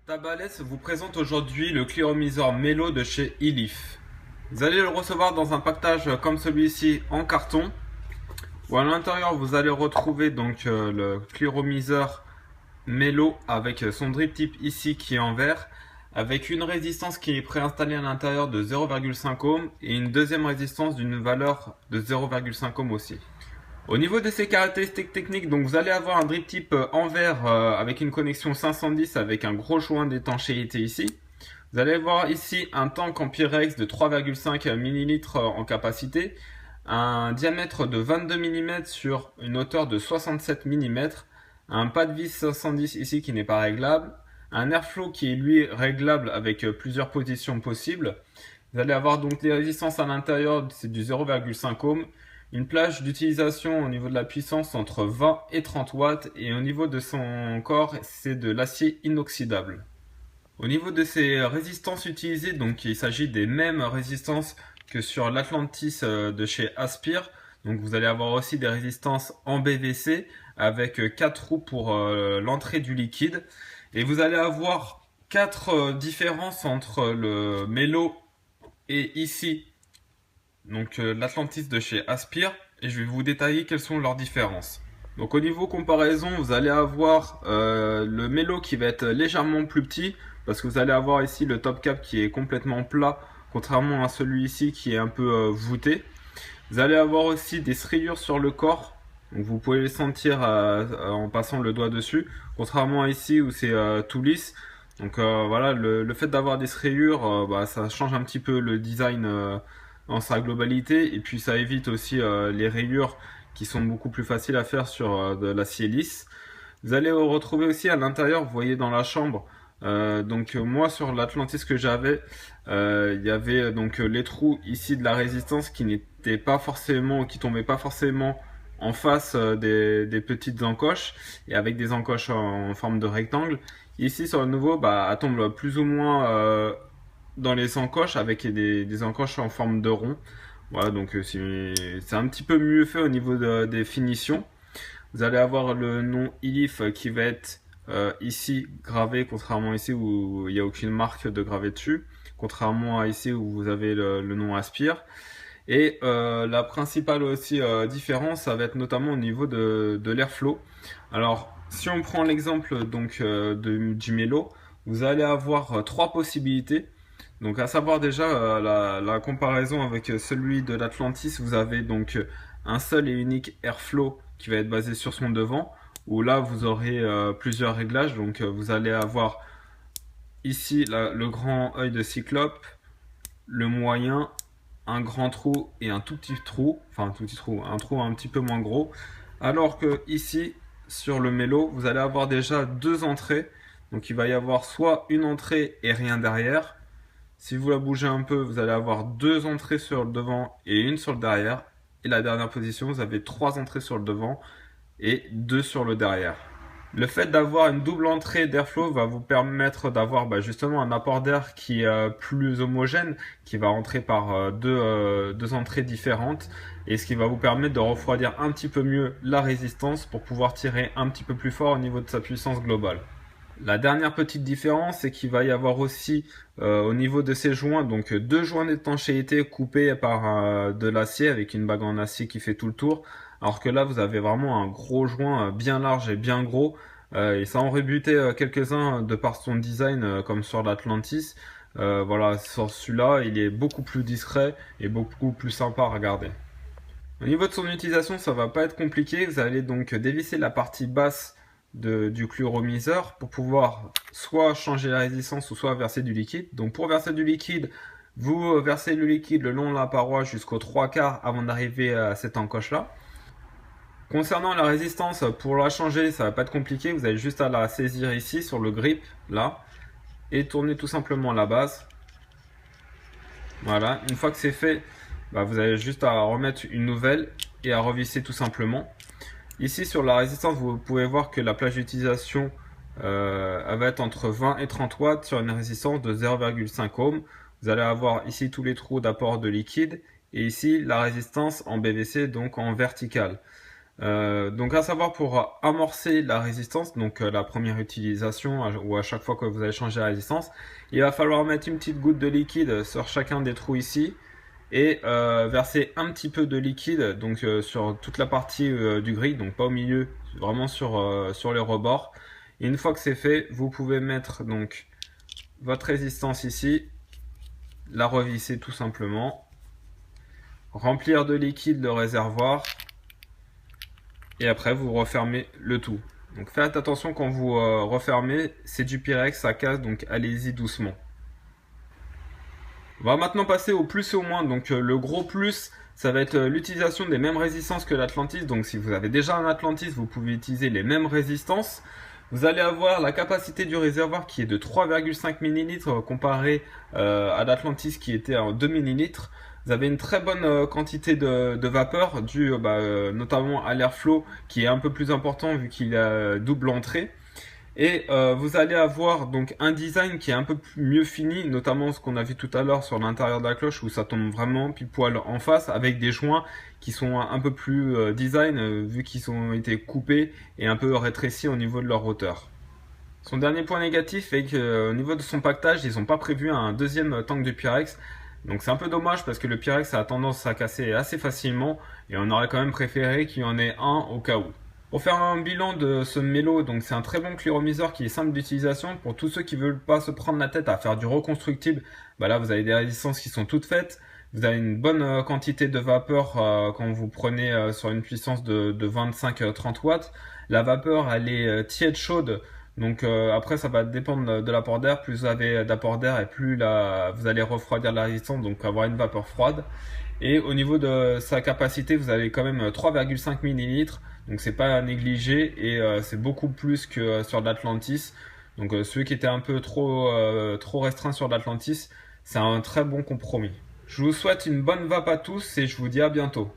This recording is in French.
Tabales vous présente aujourd'hui le cléromiseur Melo de chez Elif. Vous allez le recevoir dans un pactage comme celui-ci en carton, où à l'intérieur vous allez retrouver donc le cléromiseur Melo avec son drip tip ici qui est en verre, avec une résistance qui est préinstallée à l'intérieur de 0,5 ohm et une deuxième résistance d'une valeur de 0,5 ohm aussi. Au niveau de ses caractéristiques techniques, donc vous allez avoir un drip tip en verre avec une connexion 510 avec un gros joint d'étanchéité ici. Vous allez voir ici un tank en Pyrex de 3,5 ml en capacité, un diamètre de 22 mm sur une hauteur de 67 mm, un pas de vis 510 ici qui n'est pas réglable, un airflow qui est lui réglable avec plusieurs positions possibles. Vous allez avoir donc les résistances à l'intérieur, c'est du 0,5 ohm. Une plage d'utilisation au niveau de la puissance entre 20 et 30 watts et au niveau de son corps, c'est de l'acier inoxydable. Au niveau de ses résistances utilisées, donc il s'agit des mêmes résistances que sur l'Atlantis de chez Aspire. Donc vous allez avoir aussi des résistances en BVC avec 4 trous pour l'entrée du liquide. Et vous allez avoir 4 différences entre le Melo et ici donc l'Atlantis de chez Aspire, et je vais vous détailler quelles sont leurs différences. Donc au niveau comparaison, vous allez avoir le Melo qui va être légèrement plus petit, parce que vous allez avoir ici le top cap qui est complètement plat, contrairement à celui-ci qui est un peu voûté. Vous allez avoir aussi des rayures sur le corps, donc vous pouvez les sentir en passant le doigt dessus, contrairement à ici où c'est tout lisse. Donc voilà, le fait d'avoir des rayures, ça change un petit peu le design dans sa globalité, et puis ça évite aussi les rayures qui sont beaucoup plus faciles à faire sur de l'acier lisse. Vous allez retrouver aussi à l'intérieur, vous voyez dans la chambre, donc moi sur l'Atlantis que j'avais, il y avait donc les trous ici de la résistance qui n'étaient pas forcément, qui tombaient pas forcément en face des petites encoches, et avec des encoches en forme de rectangle. Ici sur le nouveau, elle tombe plus ou moins dans les encoches avec des encoches en forme de rond. Voilà, donc c'est un petit peu mieux fait au niveau des finitions. Vous allez avoir le nom Elif qui va être ici gravé, contrairement ici où il n'y a aucune marque de gravé dessus, contrairement à ici où vous avez le nom Aspire. Et la principale aussi différence, ça va être notamment au niveau de l'airflow. Alors, si on prend l'exemple donc du Melo, vous allez avoir 3 possibilités. Donc à savoir déjà la comparaison avec celui de l'Atlantis, vous avez donc un seul et unique airflow qui va être basé sur son devant, où là vous aurez plusieurs réglages. Donc vous allez avoir ici le grand œil de cyclope, le moyen, un grand trou et un tout petit trou, enfin un tout petit trou, un trou un petit peu moins gros. Alors que ici sur le Melo, vous allez avoir déjà 2 entrées. Donc il va y avoir soit une entrée et rien derrière. Si vous la bougez un peu, vous allez avoir 2 entrées sur le devant et une sur le derrière. Et la dernière position, vous avez 3 entrées sur le devant et 2 sur le derrière. Le fait d'avoir une double entrée d'airflow va vous permettre d'avoir justement un apport d'air qui est plus homogène, qui va entrer par deux entrées différentes, et ce qui va vous permettre de refroidir un petit peu mieux la résistance pour pouvoir tirer un petit peu plus fort au niveau de sa puissance globale. La dernière petite différence, c'est qu'il va y avoir aussi au niveau de ces joints, donc 2 joints d'étanchéité coupés par de l'acier avec une bague en acier qui fait tout le tour, alors que là vous avez vraiment un gros joint bien large et bien gros, et ça en rebutait quelques-uns de par son design comme sur l'Atlantis. Voilà, sur celui-là il est beaucoup plus discret et beaucoup plus sympa à regarder. Au niveau de son utilisation, ça va pas être compliqué. Vous allez donc dévisser la partie basse du chloromiseur pour pouvoir soit changer la résistance ou soit verser du liquide. Donc pour verser du liquide, vous versez le liquide le long de la paroi jusqu'aux 3/4 avant d'arriver à cette encoche là. Concernant la résistance, pour la changer, ça va pas être compliqué. Vous avez juste à la saisir ici sur le grip là et tourner tout simplement la base. Voilà, une fois que c'est fait, vous avez juste à remettre une nouvelle et à revisser tout simplement. Ici sur la résistance, vous pouvez voir que la plage d'utilisation elle va être entre 20 et 30 watts sur une résistance de 0,5 ohm. Vous allez avoir ici tous les trous d'apport de liquide et ici la résistance en BVC, donc en verticale. Donc à savoir pour amorcer la résistance, donc la première utilisation ou à chaque fois que vous allez changer la résistance, il va falloir mettre une petite goutte de liquide sur chacun des trous ici et verser un petit peu de liquide donc sur toute la partie du gris, donc pas au milieu, vraiment sur les rebords. Et une fois que c'est fait, vous pouvez mettre donc votre résistance ici, la revisser tout simplement, remplir de liquide le réservoir et après vous refermez le tout. Donc faites attention quand vous refermez, c'est du Pyrex, ça casse, donc allez-y doucement. On va maintenant passer au plus et au moins. Donc le gros plus, ça va être l'utilisation des mêmes résistances que l'Atlantis. Donc si vous avez déjà un Atlantis, vous pouvez utiliser les mêmes résistances. Vous allez avoir la capacité du réservoir qui est de 3,5 ml comparé à l'Atlantis qui était en 2 ml. Vous avez une très bonne quantité de vapeur due notamment à l'airflow qui est un peu plus important vu qu'il a double entrée. Et vous allez avoir donc un design qui est un peu mieux fini, notamment ce qu'on a vu tout à l'heure sur l'intérieur de la cloche où ça tombe vraiment pile poil en face avec des joints qui sont un peu plus design vu qu'ils ont été coupés et un peu rétrécis au niveau de leur hauteur. Son dernier point négatif est qu'au niveau de son pactage, ils n'ont pas prévu un deuxième tank de Pyrex. Donc c'est un peu dommage parce que le Pyrex a tendance à casser assez facilement et on aurait quand même préféré qu'il y en ait un au cas où. Pour faire un bilan de ce mélo, donc c'est un très bon cléromiseur qui est simple d'utilisation. Pour tous ceux qui veulent pas se prendre la tête à faire du reconstructible, bah là vous avez des résistances qui sont toutes faites. Vous avez une bonne quantité de vapeur quand vous prenez sur une puissance de 25-30 watts. La vapeur elle est tiède chaude. Donc après ça va dépendre de l'apport d'air. Plus vous avez d'apport d'air et plus vous allez refroidir la résistance, donc avoir une vapeur froide. Et au niveau de sa capacité, vous avez quand même 3,5 ml. Donc c'est pas à négliger et c'est beaucoup plus que sur l'Atlantis. Donc ceux qui étaient un peu trop restreints sur l'Atlantis, c'est un très bon compromis. Je vous souhaite une bonne vape à tous et je vous dis à bientôt.